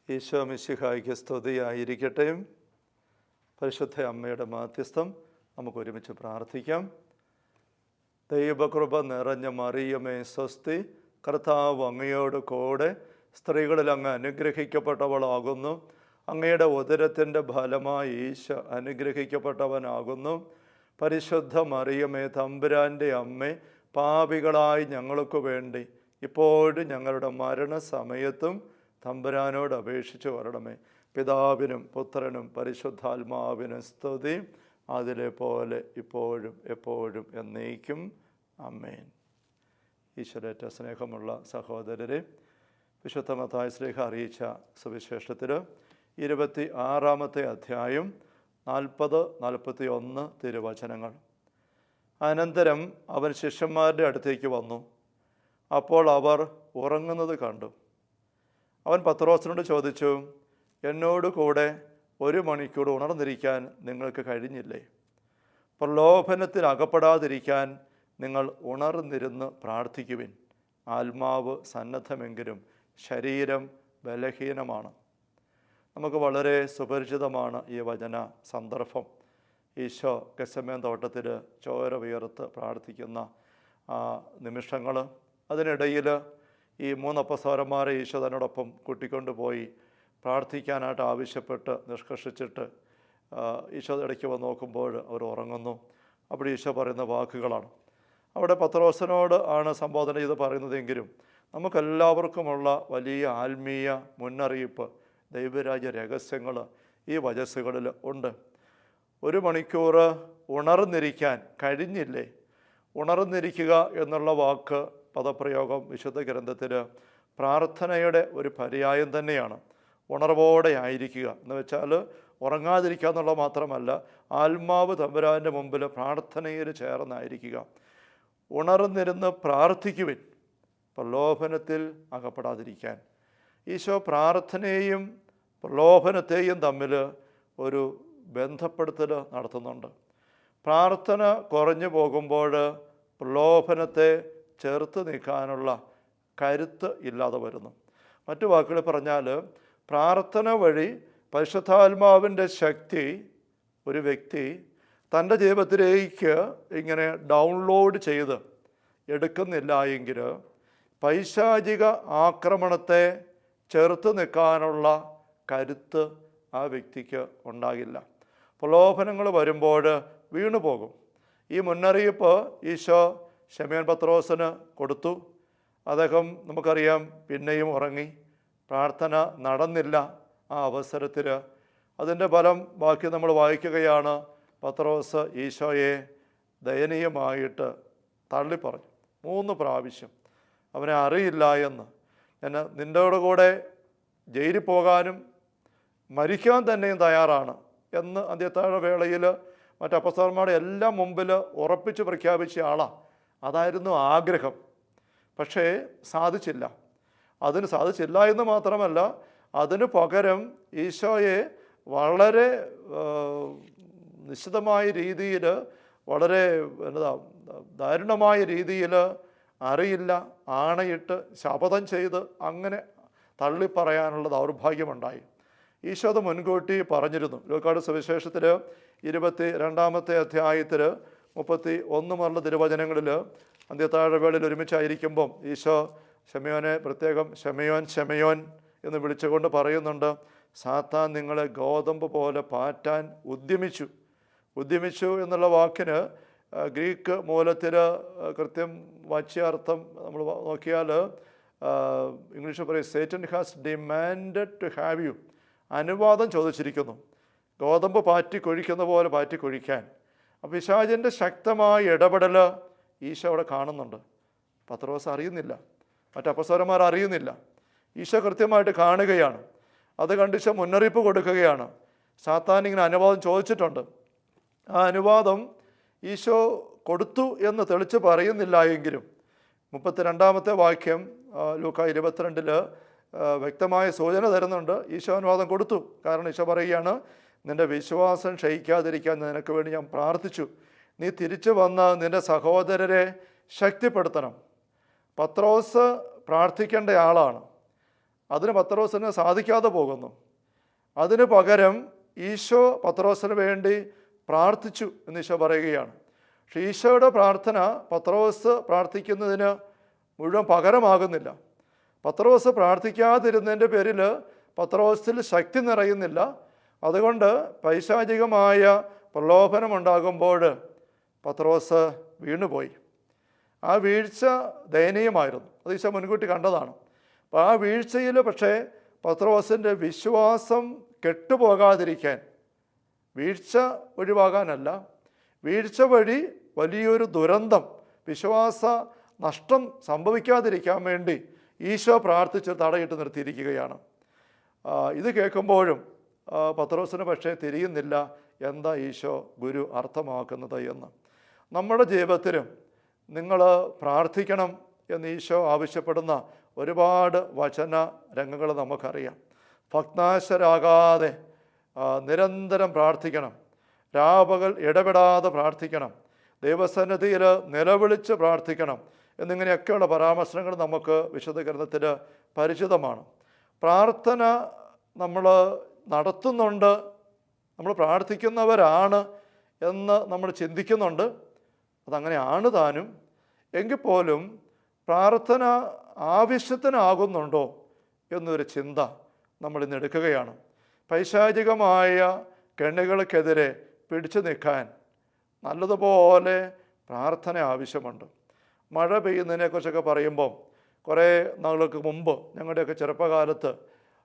ഈശോ മിശിഹായ്ക്ക് സ്തുതിയായിരിക്കട്ടെ. പരിശുദ്ധ അമ്മയുടെ മാധ്യസ്ഥം നമുക്ക് ഒരുമിച്ച് പ്രാർത്ഥിക്കാം. ദൈവകൃപ നിറഞ്ഞ മറിയമേ സ്വസ്തി, കർത്താവ് അങ്ങയോട് കൂടെ സ്ത്രീകളിൽ അങ്ങ് അനുഗ്രഹിക്കപ്പെട്ടവളാകുന്നു. അങ്ങയുടെ ഉദരത്തിൻ്റെ ഫലമായി ഈശോ അനുഗ്രഹിക്കപ്പെട്ടവനാകുന്നു. പരിശുദ്ധ മറിയമേ തമ്പുരാൻ്റെ അമ്മേ, പാപികളായി ഞങ്ങൾക്ക് വേണ്ടി ഇപ്പോഴും ഞങ്ങളുടെ മരണസമയത്തും തമ്പുരാനോട് അപേക്ഷിച്ച് വരണമേ. പിതാവിനും പുത്രനും പരിശുദ്ധാത്മാവിനും സ്തുതി, അതിലെ പോലെ ഇപ്പോഴും എപ്പോഴും എന്നേക്കും. ആമേൻ. ഈശ്വരേറ്റ സ്നേഹമുള്ള സഹോദരരെ, വിശുദ്ധ മത്തായി ശ്ലീഹ അറിയിച്ച സുവിശേഷത്തിൽ 26-ാമത്തെ അധ്യായം 40-41 തിരുവചനങ്ങൾ. അനന്തരം അവൻ ശിഷ്യന്മാരുടെ അടുത്തേക്ക് വന്നു. അപ്പോൾ അവർ ഉറങ്ങുന്നത് കണ്ടു. അവൻ പത്രോസിനോട് ചോദിച്ചു, എന്നോട് കൂടെ 1 മണിക്കൂർ ഉണർന്നിരിക്കാൻ നിങ്ങൾക്ക് കഴിഞ്ഞില്ലേ? പ്രലോഭനത്തിൽ അകപ്പെടാതിരിക്കാൻ നിങ്ങൾ ഉണർന്നിരുന്ന് പ്രാർത്ഥിക്കുവിൻ. ആത്മാവ് സന്നദ്ധമെങ്കിലും ശരീരം ബലഹീനമാണ്. നമുക്ക് വളരെ സുപരിചിതമാണ് ഈ വചന സന്ദർഭം. ഈശോ ഗെത്സമേൻ തോട്ടത്തിൽ ചോര വിയർത്ത് പ്രാർത്ഥിക്കുന്ന ആ നിമിഷങ്ങൾ. അതിനിടയിൽ ഈ 3 അപ്പസ്തലന്മാരെ ഈശോ തന്നോടൊപ്പം കൂട്ടിക്കൊണ്ടുപോയി പ്രാർത്ഥിക്കാനായിട്ട് ആവശ്യപ്പെട്ട് നിഷ്കർഷിച്ചിട്ട് ഈശോ ഇടയ്ക്ക് വന്ന് നോക്കുമ്പോൾ അവർ ഉറങ്ങുന്നു. അവിടെ ഈശോ പറയുന്ന വാക്കുകളാണ്. അവിടെ പത്രോസിനോട് ആണ് സംബോധന ചെയ്ത് പറയുന്നതെങ്കിലും നമുക്കെല്ലാവർക്കുമുള്ള വലിയ ആത്മീയ മുന്നറിയിപ്പ്, ദൈവരാജ്യ രഹസ്യങ്ങൾ ഈ വചസ്സുകളിൽ ഉണ്ട്. 1 മണിക്കൂർ ഉണർന്നിരിക്കാൻ കഴിഞ്ഞില്ലേ? ഉണർന്നിരിക്കുക എന്നുള്ള വാക്ക്, പദപ്രയോഗം വിശുദ്ധ ഗ്രന്ഥത്തിൽ പ്രാർത്ഥനയുടെ ഒരു പര്യായം തന്നെയാണ്. ഉണർവോടെ ആയിരിക്കുക എന്ന് വെച്ചാൽ ഉറങ്ങാതിരിക്കുക എന്നുള്ള മാത്രമല്ല, ആത്മാവ് തമ്പുരാൻ്റെ മുമ്പിൽ പ്രാർത്ഥനയിൽ ചേർന്നായിരിക്കുക. ഉണർന്നിരുന്ന് പ്രാർത്ഥിക്കുവിൻ, പ്രലോഭനത്തിൽ അകപ്പെടാതിരിക്കാൻ. ഈശോ പ്രാർത്ഥനയെയും പ്രലോഭനത്തെയും തമ്മിൽ ഒരു ബന്ധപ്പെടുത്തൽ നടത്തുന്നുണ്ട്. പ്രാർത്ഥന കുറഞ്ഞു പോകുമ്പോൾ പ്രലോഭനത്തെ ചേർത്ത് നീക്കാനുള്ള കരുത്ത് ഇല്ലാതെ വരുന്നു. മറ്റു വാക്കുകൾ പറഞ്ഞാൽ, പ്രാർത്ഥന വഴി പരിശുദ്ധാത്മാവിൻ്റെ ശക്തി ഒരു വ്യക്തി തൻ്റെ ജീവിതത്തിലേക്ക് ഇങ്ങനെ ഡൗൺലോഡ് ചെയ്ത് എടുക്കുന്നില്ല എങ്കിൽ പൈശാചിക ആക്രമണത്തെ ചെറുത്ത് നിൽക്കാനുള്ള കരുത്ത് ആ വ്യക്തിക്ക് ഉണ്ടാകില്ല. പ്രലോഭനങ്ങൾ വരുമ്പോൾ വീണു പോകും. ഈ മുന്നറിയിപ്പ് ഈശോ ശമയോൻ പത്രോസിന് കൊടുത്തു. അദ്ദേഹം നമുക്കറിയാം പിന്നെയും ഉറങ്ങി, പ്രാർത്ഥന നടന്നില്ല. ആ അവസരത്തിൽ അതിൻ്റെ ഫലം ബാക്കി നമ്മൾ വായിക്കുകയാണ്. പത്രോസ് ഈശോയെ ദയനീയമായിട്ട് തള്ളിപ്പറഞ്ഞു 3 പ്രാവശ്യം. അവനെ അറിയില്ല എന്ന്, ഞാൻ നിൻ്റെ കൂടെ ജയിലിൽ പോകാനും മരിക്കാൻ തന്നെയും തയ്യാറാണ് എന്ന് അന്ത്യത്താഴ വേളയിൽ മറ്റ് അപ്പസ്തലന്മാരുടെ എല്ലാം മുമ്പിൽ ഉറപ്പിച്ച് പ്രഖ്യാപിച്ച ആളാണ്. അതായിരുന്നു ആഗ്രഹം. പക്ഷേ സാധിച്ചില്ല. അതിന് സാധിച്ചില്ല എന്ന് മാത്രമല്ല, അതിന് പകരം ഈശോയെ വളരെ നിശ്ചിതമായ രീതിയിൽ, വളരെ ദാരുണമായ രീതിയിൽ അറിയില്ല, ആണയിട്ട് ശപഥം ചെയ്ത് അങ്ങനെ തള്ളിപ്പറയാനുള്ള ദൗർഭാഗ്യമുണ്ടായി. ഈശോ അത് മുൻകൂട്ടി പറഞ്ഞിരുന്നു. ലൂക്കായുടെ സുവിശേഷത്തിൽ 22-ാമത്തെ അധ്യായത്തിൽ 31 മുതലുള്ള തിരുവചനങ്ങളിൽ അന്ത്യത്താഴ വേളയിൽ ഒരുമിച്ചായിരിക്കുമ്പം ഈശോ ശമയോനെ പ്രത്യേകം ശമയോൻ ശമയോൻ എന്ന് വിളിച്ചുകൊണ്ട് പറയുന്നുണ്ട്, സാത്താൻ നിങ്ങളെ ഗോതമ്പ് പോലെ പാറ്റാൻ ഉദ്യമിച്ചു എന്നുള്ള വാക്കിന് ഗ്രീക്ക് മൂലത്തിൽ കൃത്യം വാച്യാർത്ഥം നമ്മൾ നോക്കിയാൽ ഇംഗ്ലീഷിൽ പറയും Satan has demanded to have you. അനുവാദം ചോദിച്ചിരിക്കുന്നു, ഗോതമ്പ് പാറ്റിക്കൊഴിക്കുന്ന പോലെ പാറ്റിക്കൊഴിക്കാൻ. അപ്പോൾ പിശാചിൻ്റെ ശക്തമായ ഇടപെടൽ ഈശോ അവിടെ കാണുന്നുണ്ട്. പത്രോസ് അറിയുന്നില്ല, മറ്റ് അപ്പസ്തലന്മാർ അറിയുന്നില്ല. ഈശോ കൃത്യമായിട്ട് കാണുകയാണ്. അത് കണ്ടിച്ച് മുന്നറിയിപ്പ് കൊടുക്കുകയാണ്. സാത്താൻ ഇങ്ങനെ അനുവാദം ചോദിച്ചിട്ടുണ്ട്. ആ അനുവാദം ഈശോ കൊടുത്തു എന്ന് തെളിച്ച് പറയുന്നില്ല എങ്കിലും 32-ാമത്തെ വാക്യം ലൂക്ക 22-ൽ വ്യക്തമായ സൂചന തരുന്നുണ്ട്. ഈശോ അനുവാദം കൊടുത്തു. കാരണം ഈശോ പറയുകയാണ്, നിൻ്റെ വിശ്വാസം ക്ഷയിക്കാതിരിക്കാൻ നിനക്ക് വേണ്ടി ഞാൻ പ്രാർത്ഥിച്ചു, നീ തിരിച്ചു വന്ന് നിൻ്റെ സഹോദരരെ ശക്തിപ്പെടുത്തണം. പത്രോസ് പ്രാർത്ഥിക്കേണ്ട ആളാണ്. അതിന് പത്രോസിന് സാധിക്കാതെ പോകുന്നു. അതിന് പകരം ഈശോ പത്രോസിന് വേണ്ടി പ്രാർത്ഥിച്ചു എന്ന് ഈശോ പറയുകയാണ്. പക്ഷേ ഈശോയുടെ പ്രാർത്ഥന പത്രോസ് പ്രാർത്ഥിക്കുന്നതിന് മുഴുവൻ പകരമാകുന്നില്ല. പത്രോസ് പ്രാർത്ഥിക്കാതിരുന്നതിൻ്റെ പേരിൽ പത്രോസിൽ ശക്തി നിറയുന്നില്ല. അതുകൊണ്ട് പൈശാചികമായ പ്രലോഭനമുണ്ടാകുമ്പോൾ പത്രോസ് വീണുപോയി. ആ വീഴ്ച ദയനീയമായിരുന്നു. അത് ഈശോ മുൻകൂട്ടി കണ്ടതാണ്. അപ്പോൾ ആ വീഴ്ചയിൽ പക്ഷേ പത്രോസിൻ്റെ വിശ്വാസം കെട്ടുപോകാതിരിക്കാൻ, വീഴ്ച ഒഴിവാകാനല്ല, വീഴ്ച വഴി വലിയൊരു ദുരന്തം, വിശ്വാസ നഷ്ടം സംഭവിക്കാതിരിക്കാൻ വേണ്ടി ഈശോ പ്രാർത്ഥിച്ച് തടയിട്ട് നിർത്തിയിരിക്കുകയാണ്. ഇത് കേൾക്കുമ്പോഴും പത്രോസിന് പക്ഷേ തിരിയുന്നില്ല എന്താ ഈശോ ഗുരു അർത്ഥമാക്കുന്നത് എന്ന്. നമ്മുടെ ജീവിതത്തിലും നിങ്ങൾ പ്രാർത്ഥിക്കണം എന്ന് ഈശോ ആവശ്യപ്പെടുന്ന ഒരുപാട് വചന രംഗങ്ങൾ നമുക്കറിയാം. ഭഗ്നാശരാകാതെ നിരന്തരം പ്രാർത്ഥിക്കണം, രാപകൽ ഇടപെടാതെ പ്രാർത്ഥിക്കണം, ദൈവസന്നിധിയിൽ നിലവിളിച്ച് പ്രാർത്ഥിക്കണം എന്നിങ്ങനെയൊക്കെയുള്ള പരാമർശങ്ങൾ നമുക്ക് വിശുദ്ധ ഗ്രന്ഥത്തിൽ പരിചിതമാണ്. പ്രാർത്ഥന നമ്മൾ നടത്തുന്നുണ്ട്, നമ്മൾ പ്രാർത്ഥിക്കുന്നവരാണ് എന്ന് നമ്മൾ ചിന്തിക്കുന്നുണ്ട്. അതങ്ങനെയാണ് താനും. എങ്കിൽ പോലും പ്രാർത്ഥന ആവശ്യത്തിനാകുന്നുണ്ടോ എന്നൊരു ചിന്ത നമ്മൾ ഇന്ന് എടുക്കുകയാണ്. പൈശാചികമായ കെണികൾക്കെതിരെ പിടിച്ചു നിൽക്കാൻ നല്ലതുപോലെ പ്രാർത്ഥന ആവശ്യമുണ്ട്. മഴ പെയ്യുന്നതിനെക്കുറിച്ചൊക്കെ പറയുമ്പം കുറേ നാളുകൾക്ക് മുമ്പ് ഞങ്ങളുടെയൊക്കെ ചെറുപ്പകാലത്ത്,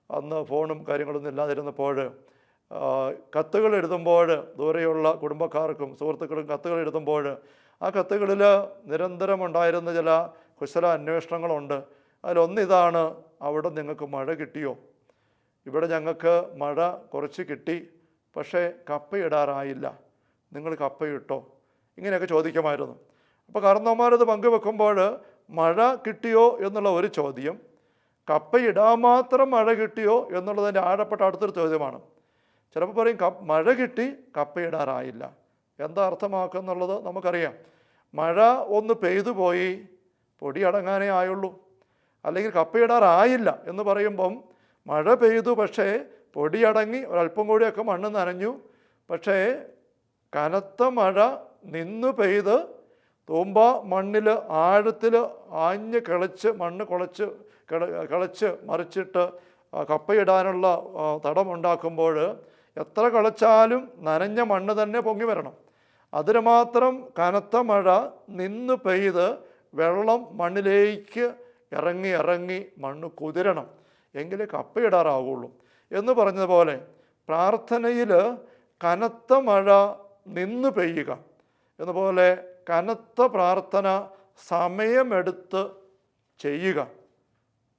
അന്ന് ഫോണും കാര്യങ്ങളൊന്നും ഇല്ലാതിരുന്നപ്പോൾ, കത്തുകൾ എഴുതുമ്പോൾ ദൂരെയുള്ള കുടുംബക്കാർക്കും സുഹൃത്തുക്കളും കത്തുകൾ എഴുതുമ്പോൾ ആ കത്തുകളിൽ നിരന്തരം ഉണ്ടായിരുന്ന ചില കുശല അന്വേഷണങ്ങളുണ്ട്. അതിലൊന്നിതാണ്, അവിടെ നിങ്ങൾക്ക് മഴ കിട്ടിയോ? ഇവിടെ ഞങ്ങൾക്ക് മഴ കുറച്ച് കിട്ടി, പക്ഷേ കപ്പയിടാറായില്ല, നിങ്ങൾ കപ്പയിട്ടോ? ഇങ്ങനെയൊക്കെ ചോദിക്കുമായിരുന്നു. അപ്പോൾ കാരണവന്മാരത് പങ്കുവെക്കുമ്പോൾ മഴ കിട്ടിയോ എന്നുള്ള ഒരു ചോദ്യം, കപ്പയിടാൻ മാത്രം മഴ കിട്ടിയോ എന്നുള്ളതിൻ്റെ ആഴപ്പെട്ട അടുത്തൊരു ചോദ്യമാണ്. ചിലപ്പോൾ പറയും മഴ കിട്ടി, കപ്പയിടാറായില്ല. എന്താ അർത്ഥമാക്കുന്നുള്ളത് നമുക്കറിയാം. മഴ ഒന്ന് പെയ്തു പോയി, പൊടി അടങ്ങാനേ ആയുള്ളൂ. അല്ലെങ്കിൽ കപ്പയിടാറായില്ല എന്ന് പറയുമ്പം മഴ പെയ്തു, പക്ഷേ പൊടിയടങ്ങി ഒരല്പം കൂടിയൊക്കെ മണ്ണ് നനഞ്ഞു. പക്ഷേ കനത്ത മഴ നിന്ന് പെയ്ത് തൂമ്പ മണ്ണിൽ ആഴത്തിൽ ആഞ്ഞ് കിളച്ച് മണ്ണ് കിളച്ച് മറിച്ചിട്ട് കപ്പയിടാനുള്ള തടമുണ്ടാക്കുമ്പോൾ എത്ര കിളച്ചാലും നനഞ്ഞ മണ്ണ് തന്നെ പൊങ്ങി വരണം. അതിന് മാത്രം കനത്ത മഴ നിന്ന് പെയ്ത് വെള്ളം മണ്ണിലേക്ക് ഇറങ്ങി മണ്ണ് കുതിരണം, എങ്കിലേ കപ്പയിടാറാവുള്ളൂ എന്ന് പറഞ്ഞതുപോലെ പ്രാർത്ഥനയിൽ കനത്ത മഴ നിന്ന് പെയ്യുക എന്നപോലെ കനത്ത പ്രാർത്ഥന സമയമെടുത്ത് ചെയ്യുക.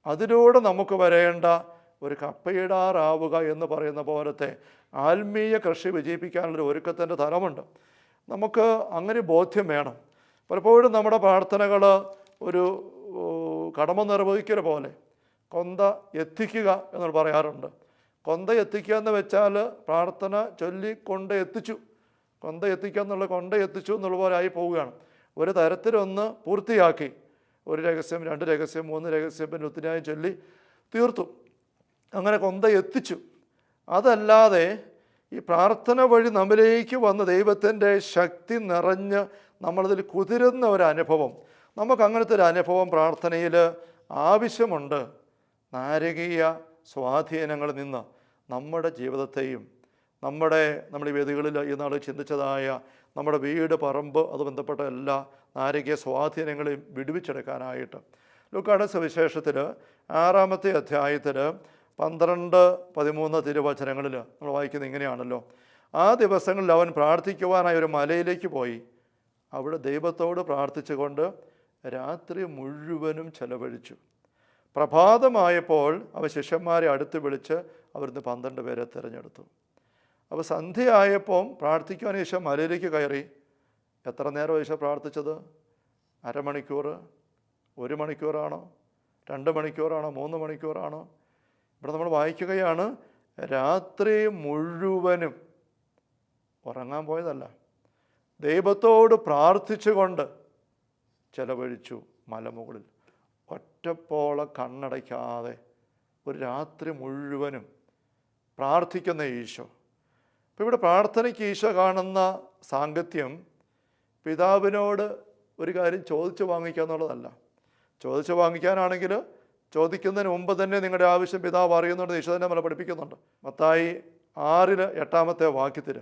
അതിലൂടെ നമുക്ക് വരേണ്ട ഒരു കപ്പയിടാറാവുക എന്ന് പറയുന്ന പോലത്തെ ആത്മീയ കൃഷി വിജയിപ്പിക്കാനുള്ളൊരു ഒരുക്കത്തിൻ്റെ തലമുണ്ട്. നമുക്ക് അങ്ങനെ ബോധ്യം വേണം. പലപ്പോഴും നമ്മുടെ പ്രാർത്ഥനകൾ ഒരു കടമ നിർവഹിക്കൽ പോലെ കൊന്ത എത്തിക്കുക എന്ന് പറയാറുണ്ട്. കൊന്ത എത്തിക്കുക എന്ന് വെച്ചാൽ പ്രാർത്ഥന ചൊല്ലിക്കൊണ്ട് എത്തിച്ചു, കൊന്ത എത്തിക്കുക കൊണ്ട് എത്തിച്ചു എന്നുള്ള പോലെ ആയി പോവുകയാണ്. ഒരു തരത്തിലൊന്ന് പൂർത്തിയാക്കി, ഒരു രഹസ്യം, 2 രഹസ്യം, 3 രഹസ്യം, പിന്നെ ഒത്തിരിയായി ചൊല്ലി തീർത്തു, അങ്ങനെ കൊന്ത എത്തിച്ചു. അതല്ലാതെ ഈ പ്രാർത്ഥന വഴി നമ്മിലേക്ക് വന്ന് ദൈവത്തിൻ്റെ ശക്തി നിറഞ്ഞ് നമ്മളതിൽ കുതിരുന്ന ഒരനുഭവം, നമുക്ക് അങ്ങനത്തെ ഒരു അനുഭവം പ്രാർത്ഥനയിൽ ആവശ്യമുണ്ട്. നാരകീയ സ്വാധീനങ്ങളിൽ നിന്ന് നമ്മുടെ ജീവിതത്തെയും നമ്മുടെ ഈ വേദികളിൽ ഈ നാൾ ചിന്തിച്ചതായ നമ്മുടെ വീട്, പറമ്പ്, അത് ബന്ധപ്പെട്ട എല്ലാ നാരകീയ സ്വാധീനങ്ങളെയും വിടുവിച്ചെടുക്കാനായിട്ട് ലൂക്കായുടെ സുവിശേഷത്തിൽ 6-ാമത്തെ അധ്യായത്തിൽ 12-13 തിരുവചനങ്ങളിൽ നമ്മൾ വായിക്കുന്നത് ഇങ്ങനെയാണല്ലോ. ആ ദിവസങ്ങളിൽ അവൻ പ്രാർത്ഥിക്കുവാനായി ഒരു മലയിലേക്ക് പോയി. അവിടെ ദൈവത്തോട് പ്രാർത്ഥിച്ചുകൊണ്ട് രാത്രി മുഴുവനും ചെലവഴിച്ചു. പ്രഭാതമായപ്പോൾ അവൻ ശിഷ്യന്മാരെ അടുത്ത് വിളിച്ച് അവിടുന്ന് 12 പേരെ തിരഞ്ഞെടുത്തു. അപ്പോൾ സന്ധ്യയായപ്പം പ്രാർത്ഥിക്കുവാൻ ഈശോ മലയിലേക്ക് കയറി. എത്ര നേരം ഈശോ പ്രാർത്ഥിച്ചത്? അരമണിക്കൂർ, 1 മണിക്കൂറാണോ, 2 മണിക്കൂറാണോ, 3 മണിക്കൂറാണോ? ഇവിടെ നമ്മൾ വായിക്കുകയാണ്, രാത്രി മുഴുവനും. ഉറങ്ങാൻ പോയതല്ല, ദൈവത്തോട് പ്രാർത്ഥിച്ചുകൊണ്ട് ചെലവഴിച്ചു മലമുകളിൽ. ഒറ്റപ്പോള കണ്ണടയ്ക്കാതെ ഒരു രാത്രി മുഴുവനും പ്രാർത്ഥിക്കുന്ന ഈശോ. അപ്പോൾ ഇവിടെ പ്രാർത്ഥനയ്ക്ക് ഈശോ കാണുന്ന സാങ്കത്യം പിതാവിനോട് ഒരു കാര്യം ചോദിച്ചു വാങ്ങിക്കുക എന്നുള്ളതല്ല. ചോദിച്ചു വാങ്ങിക്കാനാണെങ്കിൽ ചോദിക്കുന്നതിന് മുമ്പ് തന്നെ നിങ്ങളുടെ ആവശ്യം പിതാവ് അറിയുന്നുണ്ട്. ഈശോ തന്നെ നമ്മളെ പഠിപ്പിക്കുന്നുണ്ട്. മത്തായി 6:8 വാക്യത്തിൽ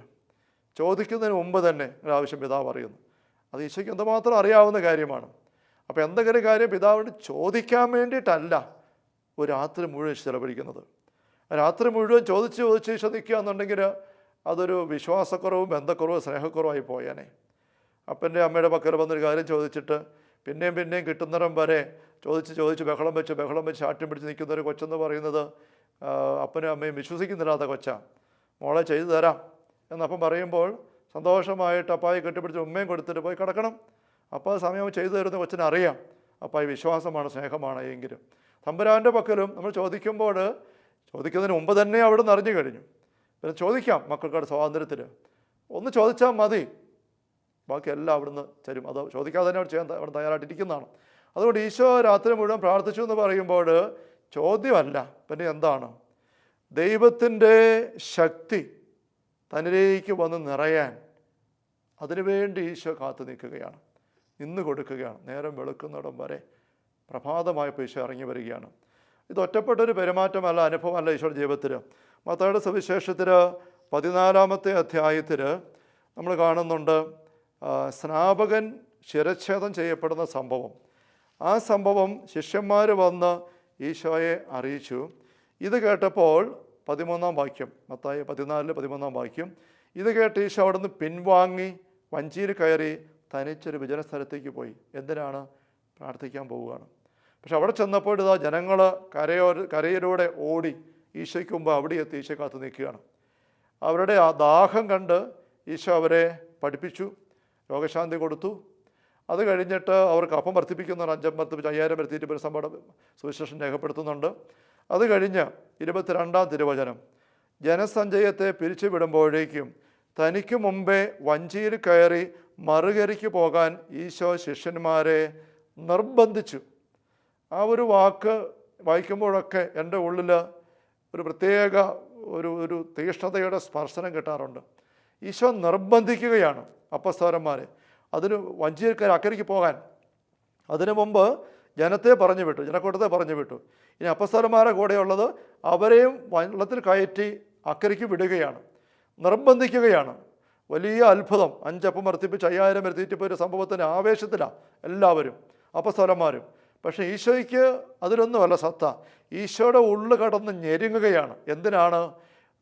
ചോദിക്കുന്നതിന് മുമ്പ് തന്നെ നിങ്ങളുടെ ആവശ്യം പിതാവ് അറിയുന്നു. അത് ഈശോയ്ക്ക് എന്തുമാത്രം അറിയാവുന്ന കാര്യമാണ്. അപ്പോൾ എന്തെങ്കിലും കാര്യം പിതാവിനോട് ചോദിക്കാൻ വേണ്ടിയിട്ടല്ല ഒരു രാത്രി മുഴുവൻ ചിലവഴിക്കുന്നത്. രാത്രി മുഴുവൻ ചോദിച്ച് ഈശോ നിൽക്കുക എന്നുണ്ടെങ്കിൽ അതൊരു വിശ്വാസക്കുറവും ബന്ധക്കുറവും സ്നേഹക്കുറവായി പോയേനെ. അപ്പൻ്റെ അമ്മയുടെ പക്കൽ വന്നൊരു കാര്യം ചോദിച്ചിട്ട് പിന്നെയും കിട്ടുന്നിടം വരെ ചോദിച്ച് ബഹളം വെച്ച് ആട്ടിയും പിടിച്ച് നിൽക്കുന്ന ഒരു കൊച്ചെന്ന് പറയുന്നത് അപ്പനും അമ്മയും വിശ്വസിക്കുന്നില്ലാത്ത കൊച്ചാണ്. മോളെ ചെയ്തു തരാം എന്നപ്പം പറയുമ്പോൾ സന്തോഷമായിട്ട് അപ്പായി കെട്ടിപ്പിടിച്ച് ഉമ്മയും കൊടുത്തിട്ട് പോയി കിടക്കണം. അപ്പോൾ സമയം ചെയ്തു തരുന്ന കൊച്ചിനെ അറിയാം അപ്പായി വിശ്വാസമാണ്, സ്നേഹമാണ്. എങ്കിലും തമ്പുരാൻ്റെ പക്കലും നമ്മൾ ചോദിക്കുന്നതിന് മുമ്പ് തന്നെ അവിടെ നിന്ന് അറിഞ്ഞു കഴിഞ്ഞു. പിന്നെ ചോദിക്കാം മക്കൾക്കവിടെ സ്വാതന്ത്ര്യത്തിൽ. ഒന്ന് ചോദിച്ചാൽ മതി, ബാക്കി എല്ലാം അവിടുന്ന് തരും. അത് ചോദിക്കാതെ തന്നെ ചെയ്യാൻ അവിടെ തയ്യാറായിട്ടിരിക്കുന്നതാണ്. അതുകൊണ്ട് ഈശോ രാത്രി മുഴുവൻ പ്രാർത്ഥിച്ചു എന്ന് പറയുമ്പോൾ ചോദ്യമല്ല, പിന്നെ എന്താണ്? ദൈവത്തിൻ്റെ ശക്തി തന്നിലേക്ക് വന്ന് നിറയാൻ അതിനുവേണ്ടി ഈശോ കാത്തു നിൽക്കുകയാണ്, നിന്ന് കൊടുക്കുകയാണ്. നേരം വെളുക്കുന്നിടം വരെ പ്രഭാതമായപ്പോൾ ഈശോ ഇറങ്ങി വരികയാണ്. ഇത് ഒറ്റപ്പെട്ടൊരു പെരുമാറ്റമല്ല, അനുഭവമല്ല ഈശോയുടെ ജീവിതത്തിൽ. മത്തായിയുടെ സുവിശേഷത്തിൽ 14-ാമത്തെ അധ്യായത്തിൽ നമ്മൾ കാണുന്നുണ്ട് സ്നാപകൻ ശിരച്ഛേദം ചെയ്യപ്പെടുന്ന സംഭവം. ആ സംഭവം ശിഷ്യന്മാർ വന്ന് ഈശോയെ അറിയിച്ചു. ഇത് കേട്ടപ്പോൾ 13-ാം വാക്യം, മത്തായി 14:13 വാക്യം, ഇത് കേട്ട് ഈശോ അവിടെ നിന്ന് പിൻവാങ്ങി വഞ്ചിയിൽ കയറി തനിച്ചൊരു വിജനസ്ഥലത്തേക്ക് പോയി. എന്തിനാണ്? പ്രാർത്ഥിക്കാൻ പോവുകയാണ്. പക്ഷെ അവിടെ ചെന്നപ്പോൾ ഇതാ ജനങ്ങൾ കരയിലൂടെ ഓടി ഈശോയ്ക്ക് മുമ്പ് അവിടെ എത്തി ഈശോ കാത്തു നിൽക്കുകയാണ്. അവരുടെ ആ ദാഹം കണ്ട് ഈശോ അവരെ പഠിപ്പിച്ചു, രോഗശാന്തി കൊടുത്തു. അത് കഴിഞ്ഞിട്ട് അവർക്ക് അപ്പം വർദ്ധിപ്പിക്കുന്നുണ്ട്. 5,000 വരുത്തിയിട്ട് ഒരു സംഭവം സുവിശേഷം രേഖപ്പെടുത്തുന്നുണ്ട്. അത് കഴിഞ്ഞ് 22-ാം തിരുവചനം, ജനസഞ്ചയത്തെ പിരിച്ചു വിടുമ്പോഴേക്കും തനിക്ക് മുമ്പേ വഞ്ചിയിൽ കയറി മറുകരയ്ക്ക് പോകാൻ ഈശോ ശിഷ്യന്മാരെ നിർബന്ധിച്ചു. ആ ഒരു വാക്ക് വായിക്കുമ്പോഴൊക്കെ എൻ്റെ ഉള്ളിൽ ഒരു പ്രത്യേക ഒരു തീഷ്ണതയുടെ സ്പർശനം കിട്ടാറുണ്ട്. ഈശോ നിർബന്ധിക്കുകയാണ് അപ്പസ്തോലന്മാരെ അതിന് വഞ്ചിയിൽ കയറി അക്കരയ്ക്ക് പോകാൻ. അതിനു മുമ്പ് ജനത്തെ പറഞ്ഞു വിട്ടു, ജനക്കൂട്ടത്തെ പറഞ്ഞു വിട്ടു. ഇനി അപ്പസ്തോലന്മാരെ കൂടെയുള്ളത് അവരെയും വെള്ളത്തിൽ കയറ്റി അക്കരയ്ക്ക് വിടുകയാണ്, നിർബന്ധിക്കുകയാണ്. വലിയ അത്ഭുതം. 5 അപ്പം വർദ്ധിപ്പിച്ച് 5,000 വരുത്തിയിട്ട് ഒരു സംഭവത്തിൻ്റെ ആവേശത്തിലാണ് എല്ലാവരും അപ്പസ്തോലന്മാരും. പക്ഷേ ഈശോയ്ക്ക് അതിലൊന്നുമല്ല സത്ത. ഈശോയുടെ ഉള്ളു കടന്ന് ഞെരുങ്ങുകയാണ്. എന്തിനാണ്?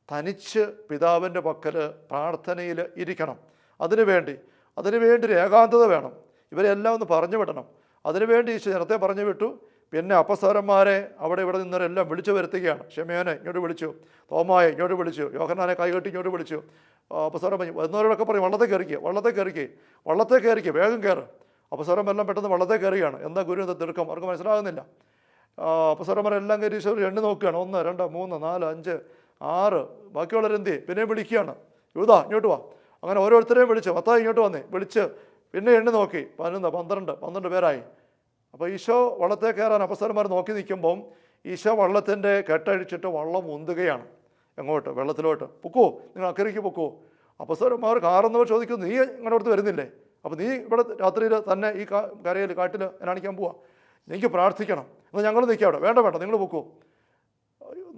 തനിച്ച് പിതാവിൻ്റെ പക്കൽ പ്രാർത്ഥനയിൽ ഇരിക്കണം. അതിനുവേണ്ടി ഒരു ഏകാന്തത വേണം. ഇവരെല്ലാം ഒന്ന് പറഞ്ഞു വിടണം. അതിനുവേണ്ടി ഈശോ ജനത്തെ പറഞ്ഞു വിട്ടു. പിന്നെ അപ്പസ്തോലന്മാരെ ഇവിടെ നിന്നവരെല്ലാം വിളിച്ചു വരുത്തുകയാണ്. ശിമയോനെ ഇങ്ങോട്ട് വിളിച്ചു, തോമായെ ഇങ്ങോട്ട് വിളിച്ചു, യോഹന്നാനെ കൈകെട്ടി ഇങ്ങോട്ട് വിളിച്ചു. അപ്പസ്തോലൻ എന്നവരോടൊക്കെ പറയും വള്ളത്തെ കയറിക്കുക, വേഗം കയറ്. അപ്പസ്തോലന്മാരെല്ലാം പെട്ടെന്ന് വള്ളത്തെ കയറുകയാണ്. എന്താ ഗുരു എന്താ തിടുക്കം? അവർക്ക് മനസ്സിലാകുന്നില്ല. അപ്പസ്തോലന്മാരെല്ലാം കയറി ഈശോ എണ്ണി നോക്കുകയാണ്. 1, 2, 3, 4, 5, 6. ബാക്കിയുള്ളവരെന്തി പിന്നെയും വിളിക്കുകയാണ്, യൂദാ ഇങ്ങോട്ട് വാ. അങ്ങനെ ഓരോരുത്തരെയും വിളിച്ച്, മത്തായി ഇങ്ങോട്ട് വന്നേ വിളിച്ച് പിന്നെ എണ്ണി നോക്കി. 11, 12 പേരായി. അപ്പോൾ ഈശോ വള്ളത്തെ കയറാൻ അപ്പസ്തോലന്മാർ നോക്കി നിൽക്കുമ്പം ഈശോ വള്ളത്തിൻ്റെ കെട്ടഴിച്ചിട്ട് വള്ളം ഉന്തുകയാണ്. എങ്ങോട്ട്? വെള്ളത്തിലോട്ട്. പൊക്കോ, നിങ്ങൾ അക്കരയ്ക്ക് പൊക്കോ. അപ്പസ്തോലന്മാർ കാറുന്നവർ ചോദിക്കുന്നു, നീ ഇങ്ങോട്ട് അടുത്ത് വരുന്നില്ലേ? അപ്പോൾ നീ ഇവിടെ രാത്രിയിൽ തന്നെ ഈ കരയിൽ കാട്ടിൽ കാണിക്കാൻ പോവാ, എനിക്ക് പ്രാർത്ഥിക്കണം, എന്നാൽ ഞങ്ങൾ നിൽക്കുക അവിടെ. വേണ്ട നിങ്ങൾ പൊക്കോ.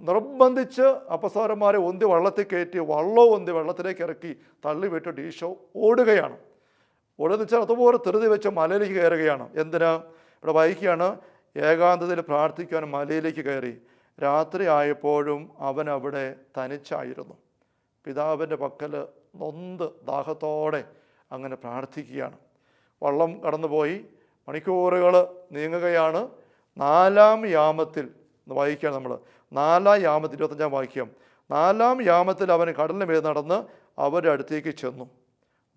നിർബന്ധിച്ച് അപ്പസ്തോലന്മാരെ ഒന്തി വള്ളത്തിൽ കയറ്റി വള്ളവും ഒന്തി വെള്ളത്തിലേക്ക് ഇറക്കി തള്ളി വിട്ടിട്ട് ഈശോ ഓടുകയാണ്. ഓടുന്ന വെച്ചാൽ അതുപോലെ ധൃതി വെച്ച് മലയിലേക്ക് കയറുകയാണ്. എന്തിനാ? ഇവിടെ വായിക്കുകയാണ്, ഏകാന്തതയിൽ പ്രാർത്ഥിക്കാൻ മലയിലേക്ക് കയറി. രാത്രി ആയപ്പോഴും അവൻ അവിടെ തനിച്ചായിരുന്നു. പിതാവിൻ്റെ പക്കൽ നൊന്ത് ദാഹത്തോടെ അങ്ങനെ പ്രാർത്ഥിക്കുകയാണ്. വള്ളം കടന്നുപോയി, മണിക്കൂറുകൾ നീങ്ങുകയാണ്. 4-ാം യാമത്തിൽ വായിക്കുകയാണ് നമ്മൾ. 4-ാം യാമത്തിൽ 25-ാം വാക്യം, 4-ാം യാമത്തിൽ അവൻ കടലിന് മേൽ നടന്ന് അവരുടെ അടുത്തേക്ക് ചെന്നു.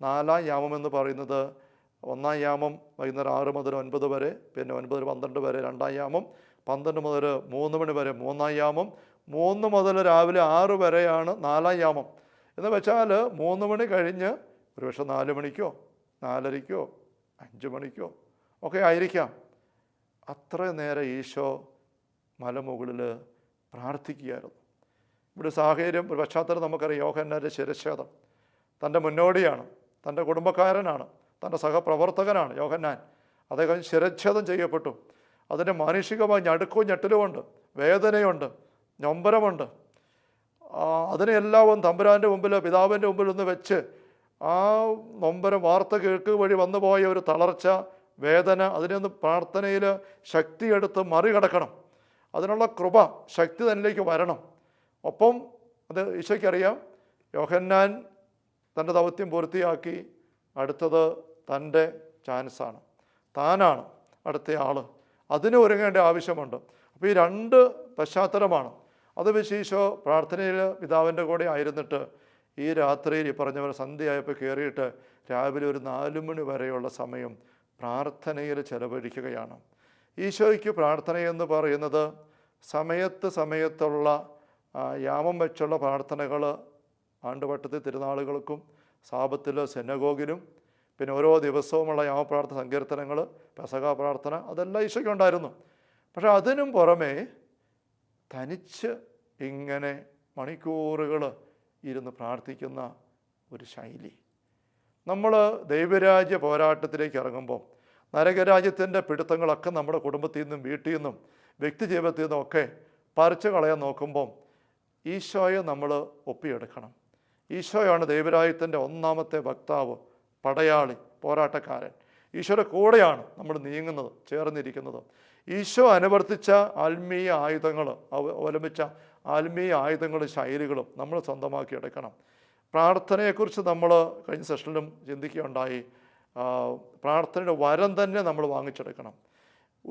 4-ാം യാമം എന്ന് പറയുന്നത് 1-ാം യാമം വൈകുന്നേരം 6 മുതൽ 9 വരെ, പിന്നെ 9 മുതൽ 12 വരെ 2-ാം യാമം, 12 മുതൽ 3 മണി വരെ 3-ാം യാമം, 3 മുതൽ രാവിലെ 6 വരെയാണ് 4-ാം യാമം. എന്ന് വെച്ചാൽ 3 മണി കഴിഞ്ഞ് ഒരുപക്ഷെ 4 മണിക്കോ 4:30-ക്കോ 5 മണിക്കോ ഒക്കെ ആയിരിക്കാം. അത്ര നേരം ഈശോ മലമുകളിൽ പ്രാർത്ഥിക്കുകയായിരുന്നു. ഇവിടെ സാഹചര്യം, ഒരു പശ്ചാത്തലം നമുക്കറിയാം. യോഹന്നാൻ്റെ ശിരച്ഛേദം തൻ്റെ മുന്നോടിയാണ്, തൻ്റെ കുടുംബക്കാരനാണ്, തൻ്റെ സഹപ്രവർത്തകനാണ് യോഹന്നാൻ. അദ്ദേഹം ശിരച്ഛേദം ചെയ്യപ്പെട്ടു. അതിന് മാനുഷികമായി ഞടുക്കവും ഞെട്ടലുമുണ്ട്, വേദനയുണ്ട്, നൊമ്പരമുണ്ട്. അതിനെല്ലാം തമ്പുരാൻ്റെ മുമ്പിൽ, പിതാവിൻ്റെ മുമ്പിൽ ഒന്ന് വെച്ച് ആ നൊമ്പരം വാർത്ത കേൾക്കുക വഴി വന്നുപോയ ഒരു തളർച്ച, വേദന, അതിനൊന്ന് പ്രാർത്ഥനയിൽ ശക്തിയെടുത്ത് മറികടക്കണം. അതിനുള്ള കൃപ, ശക്തി തന്നിലേക്ക് വരണം. ഒപ്പം അത് ഈശോയ്ക്കറിയാം, യോഹന്നാൻ തൻ്റെ ദൗത്യം പൂർത്തിയാക്കി, അടുത്തത് തൻ്റെ ചാൻസാണ്, താനാണ് അടുത്ത ആൾ. അതിന് ഒരുങ്ങേണ്ട ആവശ്യമുണ്ട്. അപ്പോൾ ഈ 2 പശ്ചാത്തലമാണ്. അത് വെച്ച് ഈശോ പ്രാർത്ഥനയിൽ പിതാവിൻ്റെ കൂടെ ആയിരുന്നിട്ട് ഈ രാത്രിയിൽ ഈ പറഞ്ഞ സന്ധ്യയായപ്പോൾ കയറിയിട്ട് രാവിലെ ഒരു 4 മണി വരെയുള്ള സമയം പ്രാർത്ഥനയിൽ ചെലവഴിക്കുകയാണ്. ഈശോയ്ക്ക് പ്രാർത്ഥനയെന്ന് പറയുന്നത് സമയത്തുള്ള യാമം വെച്ചുള്ള പ്രാർത്ഥനകൾ, ആണ്ടുവട്ടത്തിൽ തിരുനാളുകൾക്കും സാപത്തിൽ സെനഗോഗിലും, പിന്നെ ഓരോ ദിവസവുമുള്ള യാമപ്രാർത്ഥന, സങ്കീർത്തനങ്ങൾ, പെസഹ പ്രാർത്ഥന, അതെല്ലാം ഈശോയ്ക്കുണ്ടായിരുന്നു. പക്ഷെ അതിനും പുറമേ തനിച്ച് ഇങ്ങനെ മണിക്കൂറുകൾ ഇരുന്ന് പ്രാർത്ഥിക്കുന്ന ഒരു ശൈലി. നമ്മൾ ദൈവരാജ്യ പോരാട്ടത്തിലേക്ക് ഇറങ്ങുമ്പോൾ നരകരാജ്യത്തിൻ്റെ പിടുത്തങ്ങളൊക്കെ നമ്മുടെ കുടുംബത്തിൽ നിന്നും വീട്ടിൽ നിന്നും വ്യക്തി ജീവിതത്തിൽ നിന്നും ഒക്കെ പറിച്ചു കളയാൻ നോക്കുമ്പം ഈശോയെ നമ്മൾ ഒപ്പിയെടുക്കണം. ഈശോയാണ് ദൈവരാജ്യത്തിൻ്റെ ഒന്നാമത്തെ വക്താവ്, പടയാളി, പോരാട്ടക്കാരൻ. ഈശോയുടെ കൂടെയാണ് നമ്മൾ നീങ്ങുന്നത്, ചേർന്നിരിക്കുന്നത്. ഈശോ അനുവർത്തിച്ച ആത്മീയ ആയുധങ്ങൾ, അവലംബിച്ച ആത്മീയ ആയുധങ്ങളും ശൈലികളും നമ്മൾ സ്വന്തമാക്കി എടുക്കണം. പ്രാർത്ഥനയെക്കുറിച്ച് നമ്മൾ കഴിഞ്ഞ സെഷനിലും ചിന്തിക്കുകയുണ്ടായി. പ്രാർത്ഥനയുടെ വരം തന്നെ നമ്മൾ വാങ്ങിച്ചെടുക്കണം.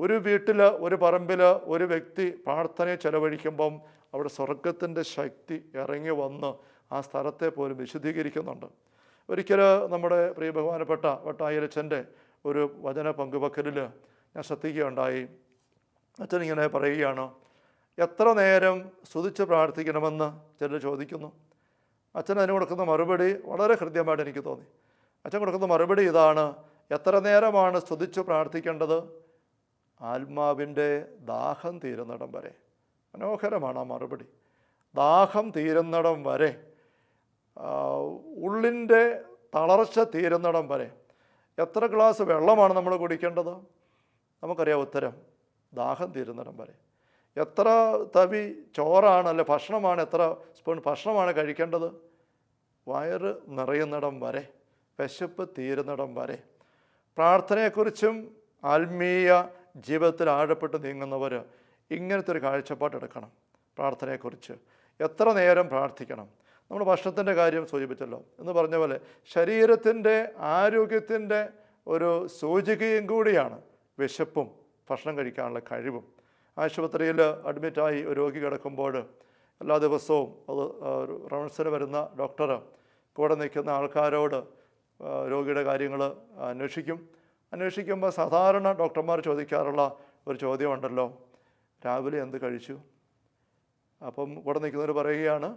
ഒരു വീട്ടിൽ, ഒരു പറമ്പിൽ ഒരു വ്യക്തി പ്രാർത്ഥനയെ ചെലവഴിക്കുമ്പം അവിടെ സ്വർഗത്തിൻ്റെ ശക്തി ഇറങ്ങി വന്ന് ആ സ്ഥലത്തെ പോലും വിശുദ്ധീകരിക്കുന്നുണ്ട്. ഒരിക്കൽ നമ്മുടെ പ്രിയ ബഹുമാനപ്പെട്ട വട്ടായിരച്ചൻ്റെ ഒരു വചന പങ്കുവെക്കലിൽ ഞാൻ ശ്രദ്ധിക്കുകയുണ്ടായി. അച്ഛൻ ഇങ്ങനെ പറയുകയാണ്, എത്ര നേരം സ്തുതിച്ച് പ്രാർത്ഥിക്കണമെന്ന് ചിലർ ചോദിക്കുന്നു. അച്ഛൻ അതിന് കൊടുക്കുന്ന മറുപടി വളരെ ഹൃദ്യമായിട്ട് എനിക്ക് തോന്നി. അച്ഛൻ കൊടുക്കുന്ന മറുപടി ഇതാണ്: എത്ര നേരമാണ് സ്തുതിച്ച് പ്രാർത്ഥിക്കേണ്ടത്? ആത്മാവിൻ്റെ ദാഹം തീരുന്നിടം വരെ. മനോഹരമാണ് ആ മറുപടി. ദാഹം തീരുന്നിടം വരെ, ഉള്ളിൻ്റെ തളർച്ച തീരുന്നിടം വരെ. എത്ര ഗ്ലാസ് വെള്ളമാണ് നമ്മൾ കുടിക്കേണ്ടത്? നമുക്കറിയാം ഉത്തരം: ദാഹം തീരുന്നിടം വരെ. എത്ര തവി ചോറാണ്, അല്ലെ ഭക്ഷണമാണ്, എത്ര സ്പൂൺ ഭക്ഷണമാണ് കഴിക്കേണ്ടത്? വയറ് നിറയുന്നിടം വരെ, വിശപ്പ് തീരുന്നിടം വരെ. പ്രാർത്ഥനയെക്കുറിച്ചും ആത്മീയ ജീവിതത്തിൽ ആഴപ്പെട്ട് നീങ്ങുന്നവർ ഇങ്ങനത്തെ ഒരു കാഴ്ചപ്പാടെടുക്കണം. പ്രാർത്ഥനയെക്കുറിച്ച് എത്ര നേരം പ്രാർത്ഥിക്കണം? നമ്മൾ ഭക്ഷണത്തിൻ്റെ കാര്യം സൂചിപ്പിച്ചല്ലോ. എന്ന് പറഞ്ഞ പോലെ ശരീരത്തിൻ്റെ ആരോഗ്യത്തിൻ്റെ ഒരു സൂചികയും കൂടിയാണ് വിശപ്പും ഭക്ഷണം കഴിക്കാനുള്ള കഴിവും. ആശുപത്രിയിൽ അഡ്മിറ്റായി ഒരു രോഗി കിടക്കുമ്പോൾ എല്ലാ ദിവസവും അത് റൗണ്ട്സിന് വരുന്ന ഡോക്ടർ കൂടെ നിൽക്കുന്ന ആൾക്കാരോട് രോഗിയുടെ കാര്യങ്ങൾ അന്വേഷിക്കുമ്പോൾ സാധാരണ ഡോക്ടർമാർ ചോദിക്കാറുള്ള ഒരു ചോദ്യമുണ്ടല്ലോ, രാവിലെ എന്ത് കഴിച്ചു? അപ്പം കൂടെ നിൽക്കുന്നവർ പറയുകയാണ്,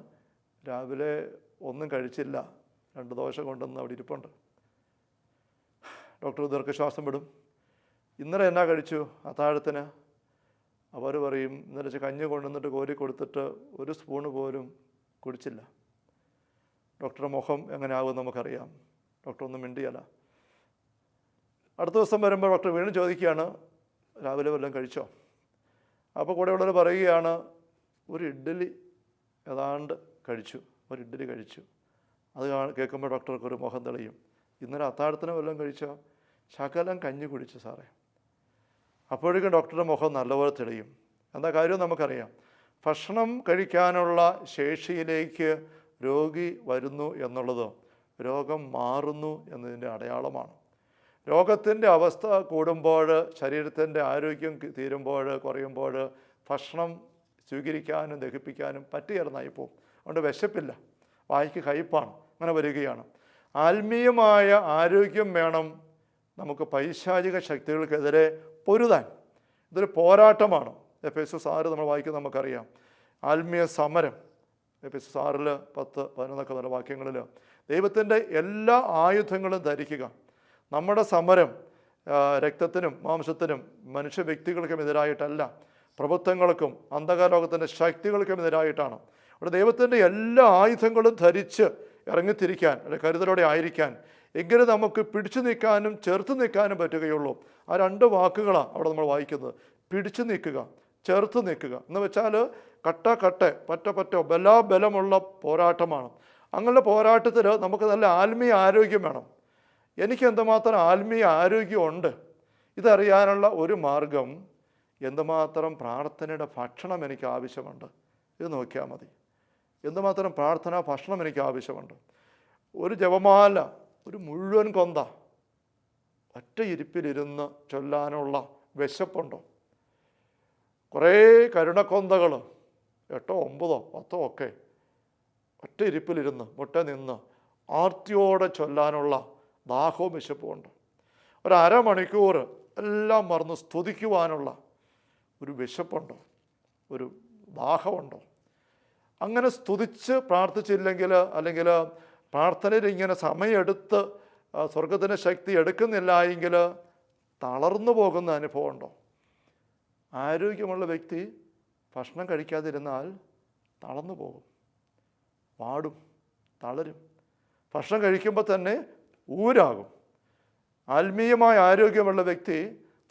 രാവിലെ ഒന്നും കഴിച്ചില്ല, 2 ദോശ കൊണ്ടുവന്ന് അവിടെ ഇരിപ്പുണ്ട്. ഡോക്ടർ ദീർഘശ്വാസം വിടും. ഇന്നലെ എന്നാ കഴിച്ചു അത്താഴത്തിന്? അവർ പറയും, ഇന്നലെ കഞ്ഞി കൊണ്ടുവന്നിട്ട് കോരി കൊടുത്തിട്ട് 1 സ്പൂണ് പോലും കുടിച്ചില്ല. ഡോക്ടറുടെ മുഖം എങ്ങനെ ആകും നമുക്കറിയാം. ഡോക്ടർ ഒന്നും മിണ്ടിയല്ല. അടുത്ത ദിവസം വരുമ്പോൾ ഡോക്ടർ വീണ്ടും ചോദിക്കുകയാണ്, രാവിലെ വല്ലതും കഴിച്ചോ? അപ്പോൾ കൂടെയുള്ളവർ പറയുകയാണ്, 1 ഇഡ്ഡലി ഏതാണ്ട് കഴിച്ചു, 1 ഇഡ്ഡലി കഴിച്ചു. അത് കേൾക്കുമ്പോൾ ഡോക്ടർക്ക് ഒരു മുഖം തെളിയും. ഇന്നലെ അത്താഴത്തിന് വല്ലതും കഴിച്ചോ? ശകലം കഞ്ഞി കുടിച്ചു സാറേ. അപ്പോഴേക്കും ഡോക്ടറുടെ മുഖം നല്ലപോലെ തെളിയും. എന്താ കാര്യം നമുക്കറിയാം. ഭക്ഷണം കഴിക്കാനുള്ള ശേഷിയിലേക്ക് രോഗി വരുന്നു എന്നുള്ളത് രോഗം മാറുന്നു എന്നതിൻ്റെ അടയാളമാണ്. രോഗത്തിൻ്റെ അവസ്ഥ കൂടുമ്പോൾ, ശരീരത്തിൻ്റെ ആരോഗ്യം തീരുമ്പോൾ, കുറയുമ്പോൾ ഭക്ഷണം സ്വീകരിക്കാനും ദഹിപ്പിക്കാനും പറ്റിയിരുന്നായി പോകും. അതുകൊണ്ട് വിശപ്പില്ല, വായിക്ക് കയ്പ്പാണ്, അങ്ങനെ വരികയാണ്. ആത്മീയമായ ആരോഗ്യം വേണം നമുക്ക് പൈശാചിക ശക്തികൾക്കെതിരെ പൊരുതാൻ. ഇതൊരു പോരാട്ടമാണ്. എഫേസ്യസ് 6 നമ്മൾ വായിക്കുന്നത് നമുക്കറിയാം. ആത്മീയ സമരം. എഫേസ്യസ് 6:10-11 വാക്യങ്ങളിൽ ദൈവത്തിൻ്റെ എല്ലാ ആയുധങ്ങളും ധരിക്കുക, നമ്മുടെ സമരം രക്തത്തിനും മാംസത്തിനും മനുഷ്യ വ്യക്തികൾക്കും എതിരായിട്ടല്ല, പ്രഭുത്വങ്ങൾക്കും അന്ധകാരലോകത്തിൻ്റെ ശക്തികൾക്കും എതിരായിട്ടാണ്. അവിടെ ദൈവത്തിൻ്റെ എല്ലാ ആയുധങ്ങളും ധരിച്ച് ഇറങ്ങിത്തിരിക്കാൻ, അല്ലെങ്കിൽ കരുതലോടെ ആയിരിക്കാൻ, എങ്കിലും നമുക്ക് പിടിച്ചു നിൽക്കാനും ചേർത്ത് നിൽക്കാനും പറ്റുകയുള്ളൂ. ആ 2 വാക്കുകളാണ് അവിടെ നമ്മൾ വായിക്കുന്നത്. പിടിച്ചു നിൽക്കുക, ചേർത്ത് നിൽക്കുക എന്ന് വെച്ചാൽ പറ്റ ബലാബലമുള്ള പോരാട്ടമാണ്. അങ്ങനെ പോരാട്ടത്തിൽ നമുക്ക് നല്ല ആത്മീയ ആരോഗ്യം വേണം. എനിക്ക് എന്തുമാത്രം ആത്മീയ ആരോഗ്യമുണ്ട് ഇതറിയാനുള്ള ഒരു മാർഗം, എന്തുമാത്രം പ്രാർത്ഥനയുടെ ഭക്ഷണം എനിക്ക് ആവശ്യമുണ്ട് ഇത് നോക്കിയാൽ മതി. എന്തുമാത്രം പ്രാർത്ഥന ഭക്ഷണം എനിക്ക് ആവശ്യമുണ്ട്. ഒരു ജപമാല, ഒരു മുഴുവൻ കൊന്ത ഒറ്റ ഇരിപ്പിലിരുന്ന് ചൊല്ലാനുള്ള വിശപ്പുണ്ടോ? കുറേ കരുണക്കൊന്തകൾ 8, 9, 10 ഒക്കെ ഒറ്റ ഇരിപ്പിലിരുന്ന് മുട്ട നിന്ന് ആർത്തിയോടെ ചൊല്ലാനുള്ള ദാഹവും വിശപ്പുമുണ്ട്. ഒരു അരമണിക്കൂർ എല്ലാം മറന്ന് സ്തുതിക്കുവാനുള്ള ഒരു വിശപ്പുണ്ടോ? ഒരു ദാഹമുണ്ടോ? അങ്ങനെ സ്തുതിച്ച് പ്രാർത്ഥിച്ചില്ലെങ്കിൽ, അല്ലെങ്കിൽ പ്രാർത്ഥനയിൽ ഇങ്ങനെ സമയമെടുത്ത് സ്വർഗത്തിൻ്റെ ശക്തി എടുക്കുന്നില്ല എങ്കിൽ തളർന്നു പോകുന്ന അനുഭവമുണ്ടോ? ആരോഗ്യമുള്ള വ്യക്തി ഭക്ഷണം കഴിക്കാതിരുന്നാൽ തളർന്നു പോകും, പാടും, തളരും. ഭക്ഷണം കഴിക്കുമ്പോൾ തന്നെ ഊരാകും. ആത്മീയമായ ആരോഗ്യമുള്ള വ്യക്തി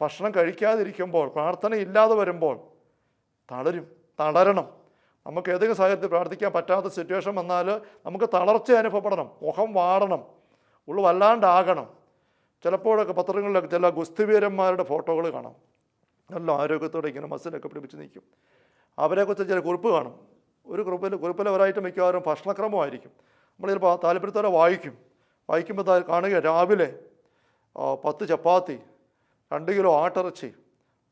ഭക്ഷണം കഴിക്കാതിരിക്കുമ്പോൾ, പ്രാർത്ഥന ഇല്ലാതെ വരുമ്പോൾ തളരണം. നമുക്ക് ഏതെങ്കിലും സാഹചര്യത്തിൽ പ്രാർത്ഥിക്കാൻ പറ്റാത്ത സിറ്റുവേഷൻ വന്നാൽ നമുക്ക് തളർച്ച അനുഭവപ്പെടണം, മുഖം വാടണം, ഉള്ളു വല്ലാണ്ടാകണം. ചിലപ്പോഴൊക്കെ പത്രങ്ങളിലൊക്കെ ചില ഗുസ്തിവീരന്മാരുടെ ഫോട്ടോകൾ കാണാം. നല്ല ആരോഗ്യത്തോടെ ഇങ്ങനെ മസിലൊക്കെ പിടിപ്പിച്ച് നിൽക്കും. അവരെക്കുറിച്ച് ചില കുറിപ്പ് കാണും. ഒരു കുറിപ്പിൽ ഒരായിട്ട് മിക്കവാറും ഭക്ഷണക്രമമായിരിക്കും. നമ്മൾ ചിലപ്പോൾ താല്പര്യത്തോടെ വായിക്കുമ്പോൾ കാണുക, രാവിലെ 10 ചപ്പാത്തി, 2 കിലോ ആട്ടിറച്ചി,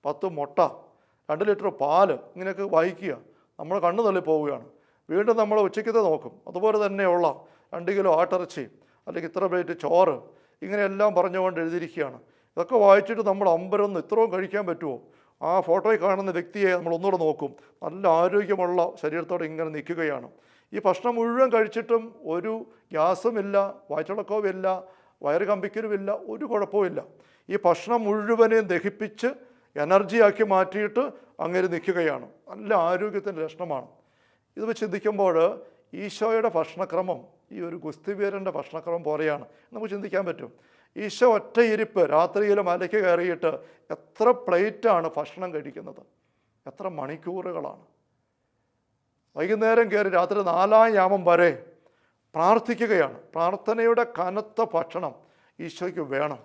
10 മുട്ട, 2 ലിറ്റർ പാല്, ഇങ്ങനെയൊക്കെ വായിക്കുക. നമ്മൾ കണ്ണു തള്ളി പോവുകയാണ്. വീണ്ടും നമ്മൾ ഉച്ചയ്ക്കത്തെ നോക്കും, അതുപോലെ തന്നെയുള്ള 2 കിലോ ആട്ടിറച്ചി, അല്ലെങ്കിൽ ഇത്ര പ്ലേറ്റ് ചോറ്, ഇങ്ങനെയെല്ലാം പറഞ്ഞുകൊണ്ട് എഴുതിയിരിക്കുകയാണ്. ഇതൊക്കെ വായിച്ചിട്ട് നമ്മൾ അമ്പരന്ന് ഇത്രയും കഴിക്കാൻ പറ്റുമോ? ആ ഫോട്ടോയിൽ കാണുന്ന വ്യക്തിയെ നമ്മൾ ഒന്നുകൂടെ നോക്കും, നല്ല ആരോഗ്യമുള്ള ശരീരത്തോടെ ഇങ്ങനെ നിൽക്കുകയാണ്. ഈ ഭക്ഷണം മുഴുവൻ കഴിച്ചിട്ടും ഒരു ഗ്യാസുമില്ല, വയറ്റിളക്കവുമില്ല, വയറ് കമ്പിക്കലുമില്ല, ഒരു കുഴപ്പമില്ല. ഈ ഭക്ഷണം മുഴുവനെയും ദഹിപ്പിച്ച് എനർജിയാക്കി മാറ്റിയിട്ട് അങ്ങനെ നിൽക്കുകയാണ്. നല്ല ആരോഗ്യത്തിൻ്റെ ലക്ഷണമാണ്. ഇത് ചിന്തിക്കുമ്പോൾ ഈശോയുടെ ഭക്ഷണക്രമം ഈ ഒരു ഗുസ്തിവീരൻ്റെ ഭക്ഷണക്രമം പോലെയാണ് നമുക്ക് ചിന്തിക്കാൻ പറ്റും. ഈശോ ഒറ്റ ഇരിപ്പ് രാത്രിയിൽ മലയ്ക്ക് കയറിയിട്ട് എത്ര പ്ലേറ്റാണ് ഭക്ഷണം കഴിക്കുന്നത്, എത്ര മണിക്കൂറുകളാണ്. വൈകുന്നേരം കയറി രാത്രി 4-ാം യാമം വരെ പ്രാർത്ഥിക്കുകയാണ്. പ്രാർത്ഥനയുടെ കനത്ത ഭക്ഷണം ഈശോയ്ക്ക് വേണം.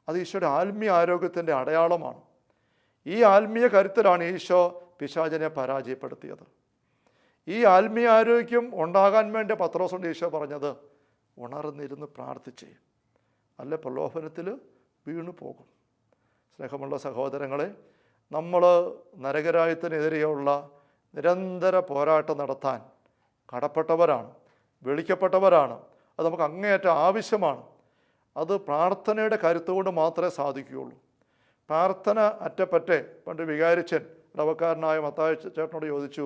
അത് ഈശോയുടെ ആത്മീയ ആരോഗ്യത്തിൻ്റെ അടയാളമാണ്. ഈ ആത്മീയ കരുത്തിലാണ് ഈശോ പിശാചിനെ പരാജയപ്പെടുത്തിയത്. ഈ ആത്മീയ ആരോഗ്യം ഉണ്ടാകാൻ വേണ്ടി പത്രോസോട് ഈശോ പറഞ്ഞത്, ഉണർന്നിരുന്ന് പ്രാർത്ഥിച്ചേ, അല്ല പ്രലോഭനത്തിൽ വീണു പോകും. സ്നേഹമുള്ള സഹോദരങ്ങളെ, നമ്മൾ നരകരാജ്യത്തിനെതിരെയുള്ള നിരന്തര പോരാട്ടം നടത്താൻ കടപ്പെട്ടവരാണ്, വിളിക്കപ്പെട്ടവരാണ്. അത് നമുക്ക് അങ്ങേയറ്റം ആവശ്യമാണ്. അത് പ്രാർത്ഥനയുടെ കരുത്തുകൊണ്ട് മാത്രമേ സാധിക്കുകയുള്ളൂ. പ്രാർത്ഥന അറ്റപ്പറ്റേ പണ്ട് വികാരിച്ചൻ ഇടവക്കാരനായ മത്തായി ചേട്ടനോട് ചോദിച്ചു,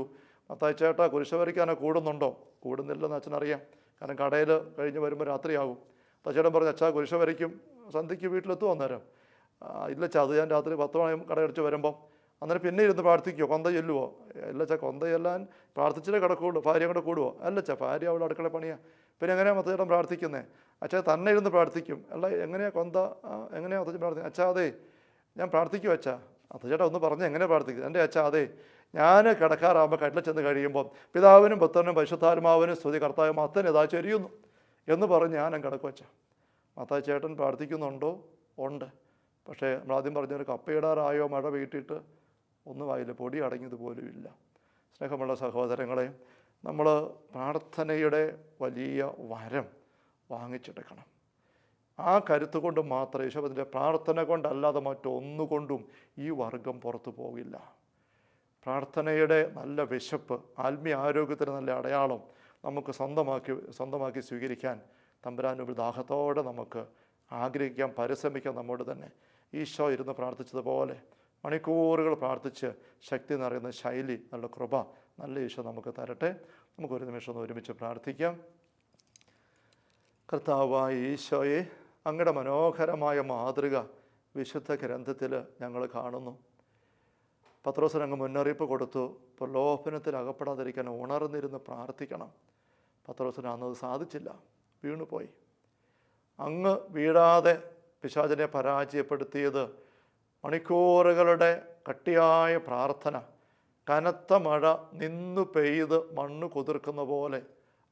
മത്തായി ചേട്ടാ കുരിശ് വരയ്ക്കാനോ കൂടുന്നുണ്ടോ? കൂടുന്നില്ലെന്ന് അച്ഛനറിയാം, കാരണം കടയിൽ കഴിഞ്ഞ് വരുമ്പോൾ രാത്രിയാകും. ചേട്ടൻ പറഞ്ഞു, അച്ഛാ കുരിശ് വരയ്ക്കും, സന്ധ്യയ്ക്ക് വീട്ടിലെത്തും അന്നേരം. ഇല്ലച്ചാ, അത് ഞാൻ രാത്രി 10 മണി കടയടിച്ച് വരുമ്പം അന്നേരം പിന്നെ ഇരുന്ന് പ്രാർത്ഥിക്കുമോ, കൊന്ത ചെല്ലുവോ? ഇല്ലച്ചാ, കൊന്ത ചെല്ലാൻ പ്രാർത്ഥിച്ചിട്ടേ കിടക്കുകയുള്ളൂ, ഭാര്യ കൂടെ കൂടുവോ? അല്ലച്ചാ, ഭാര്യ അവിടെ അടുക്കള പണിയാണ്. പിന്നെ എങ്ങനെയാണ് മത്തേട്ടൻ പ്രാർത്ഥിക്കുന്നത്? അച്ഛാ തന്നെ ഇരുന്ന് പ്രാർത്ഥിക്കും. അല്ല, എങ്ങനെയാണ് കൊന്ത, എങ്ങനെയാണ് അത്തച്ഛൻ പ്രാർത്ഥിക്കുന്നത്? അച്ഛാ അതെ ഞാൻ പ്രാർത്ഥിക്കും അച്ഛാ. അത്തച്ചേട്ടാ ഒന്ന് പറഞ്ഞ് എങ്ങനെ പ്രാർത്ഥിക്കുന്നത്? എൻ്റെ അച്ഛാ അതെ, ഞാൻ കിടക്കാറാകുമ്പോൾ കട്ടിൽ ചെന്ന് കഴിയുമ്പം പിതാവിനും പുത്രനും പരിശുദ്ധാത്മാവിനും സ്തുതി കർത്താവ് മത്തന് ഇതാ ചൊരിയുന്നു എന്ന് പറഞ്ഞ് ഞാനും കിടക്കും അച്ഛാ. മത്തായി ചേട്ടൻ പ്രാർത്ഥിക്കുന്നുണ്ടോ? ഉണ്ട്. പക്ഷേ നമ്മളാദ്യം പറഞ്ഞൊരു കപ്പയിടാറായോ മഴ വീട്ടിട്ട് ഒന്നും ആയില്ല, പൊടി അടങ്ങിയതുപോലും ഇല്ല. സ്നേഹമുള്ള സഹോദരങ്ങളെ, നമ്മൾ പ്രാർത്ഥനയുടെ വലിയ വരം വാങ്ങിച്ചെടുക്കണം. ആ കരുത്ത് കൊണ്ട് മാത്രം, യേശുവിൻ്റെ പ്രാർത്ഥന കൊണ്ടല്ലാതെ മറ്റൊന്നുകൊണ്ടും ഈ വർഗം പുറത്തു പോകില്ല. പ്രാർത്ഥനയുടെ നല്ല വിശപ്പ്, ആത്മീയ ആരോഗ്യത്തിന് നല്ല അടയാളം നമുക്ക് സ്വന്തമാക്കി സ്വീകരിക്കാൻ തമ്പുരാൻ ഒരു ദാഹത്തോടെ നമുക്ക് ആഗ്രഹിക്കാം, പരിശ്രമിക്കാം. നമ്മോട് തന്നെ ഈശോ ഇരുന്ന് പ്രാർത്ഥിച്ചതുപോലെ മണിക്കൂറുകൾ പ്രാർത്ഥിച്ച് ശക്തി നിറയുന്ന ശൈലി, നല്ല കൃപ നല്ല ഈശോ നമുക്ക് തരട്ടെ. നമുക്കൊരു നിമിഷം ഒന്ന് ഒരുമിച്ച് പ്രാർത്ഥിക്കാം. കർത്താവായ ഈശോയെ, അങ്ങയുടെ മനോഹരമായ മാതൃക വിശുദ്ധ ഗ്രന്ഥത്തിൽ ഞങ്ങൾ കാണുന്നു. പത്രോസിന് അങ്ങ് മുന്നറിയിപ്പ് കൊടുത്തു, പ്രലോഭനത്തിൽ അകപ്പെടാതിരിക്കാൻ ഉണർന്നിരുന്ന് പ്രാർത്ഥിക്കണം. പത്രോസിന് അന്നത് സാധിച്ചില്ല, വീണുപോയി. അങ്ങ് വീഴാതെ പിശാചിനെ പരാജയപ്പെടുത്തിയത് മണിക്കൂറുകളുടെ കട്ടിയായ പ്രാർത്ഥന, കനത്ത മഴ നിന്നു പെയ്ത് മണ്ണ് കുതിർക്കുന്ന പോലെ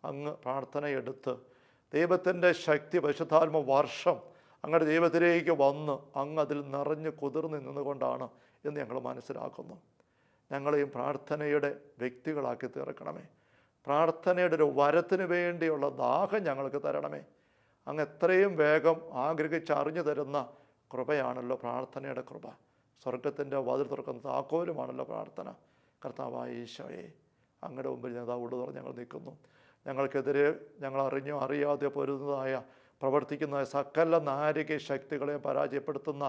അങ്ങ് പ്രാർത്ഥനയെടുത്ത് ദൈവത്തിൻ്റെ ശക്തി പരിശുദ്ധാത്മ വർഷം അങ്ങയുടെ ദൈവത്തിലേക്ക് വന്ന് അങ്ങ് അതിൽ നിറഞ്ഞ് കുതിർന്ന് നിന്നുകൊണ്ടാണ് എന്ന് ഞങ്ങൾ മനസ്സിലാക്കുന്നു. ഞങ്ങളെയും പ്രാർത്ഥനയുടെ വ്യക്തികളാക്കി തീർക്കണമേ. പ്രാർത്ഥനയുടെ ഒരു വരത്തിന് വേണ്ടിയുള്ള ദാഹം ഞങ്ങൾക്ക് തരണമേ. അങ്ങ് എത്രയും വേഗം ആഗ്രഹിച്ചറിഞ്ഞു തരുന്ന കൃപയാണല്ലോ പ്രാർത്ഥനയുടെ കൃപ. സ്വർഗത്തിൻ്റെ വാതിൽ തുറക്കുന്ന താക്കോലുമാണല്ലോ പ്രാർത്ഥന. കർത്താവായ ഈശോയെ, അങ്ങയുടെ മുമ്പിൽ നേതാവുള്ളൂ ഞങ്ങൾ നിൽക്കുന്നു. ഞങ്ങൾക്കെതിരെ ഞങ്ങൾ അറിഞ്ഞോ അറിയാതെ പൊരുന്നതായ പ്രവർത്തിക്കുന്ന സകല നാരിക ശക്തികളെ പരാജയപ്പെടുത്തുന്ന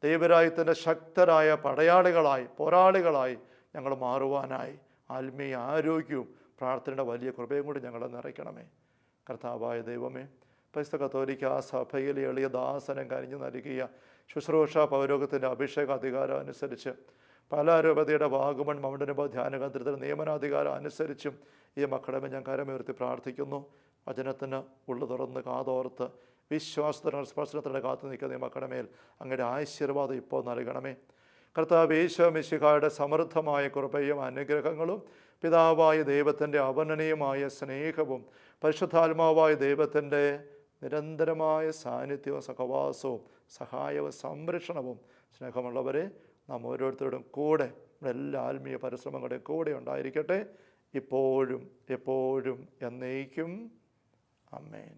ദൈവരാജ്യത്തിൻ്റെ ശക്തരായ പടയാളികളായി, പോരാളികളായി ഞങ്ങൾ മാറുവാനായി ആത്മീയ ആരോഗ്യവും പ്രാർത്ഥനയുടെ വലിയ കൃപയും കൂടി ഞങ്ങളെ നിറയ്ക്കണമേ. കർത്താവായ ദൈവമേ, പരിശുദ്ധ കത്തോലിക്ക സഭയിൽ എളിയ ദാസനം കനിഞ്ഞു നൽകിയ ശുശ്രൂഷ പൗരോഗത്തിൻ്റെ അഭിഷേക അധികാരം അനുസരിച്ച് പാലാരൂപതയുടെ വാഗമൺ മൗണ്ടനുഭ ധ്യാന കേന്ദ്രത്തിൻ്റെ നിയമനാധികാരം അനുസരിച്ചും ഈ മക്കളെ ഞാൻ കരമുയർത്തി പ്രാർത്ഥിക്കുന്നു. വചനത്തിന് ഉള്ളു തുറന്ന് കാതോർത്ത് വിശ്വാസത്തിനുള്ള സ്പർശനത്തിൻ്റെ കാത്തു നിൽക്കുന്ന ഈ മക്കളുടെ മേൽ അങ്ങയുടെ ആശീർവാദം ഇപ്പോൾ നൽകണമേ. കർത്താവ് ഈശോ മിശിഹായുടെ സമൃദ്ധമായ കൃപയും അനുഗ്രഹങ്ങളും പിതാവായ ദൈവത്തിൻ്റെ അവർണ്ണനീയമായ സ്നേഹവും പരിശുദ്ധാത്മാവായ ദൈവത്തിൻ്റെ നിരന്തരമായ സാന്നിധ്യവും സഹവാസവും സഹായവും സംരക്ഷണവും സ്നേഹമുള്ളവരെ നാം ഓരോരുത്തരോടും കൂടെ എല്ലാ ആത്മീയ പരിശ്രമങ്ങളുടെയും കൂടെ ഉണ്ടായിരിക്കട്ടെ, ഇപ്പോഴും എപ്പോഴും എന്നേക്കും. ആമേൻ.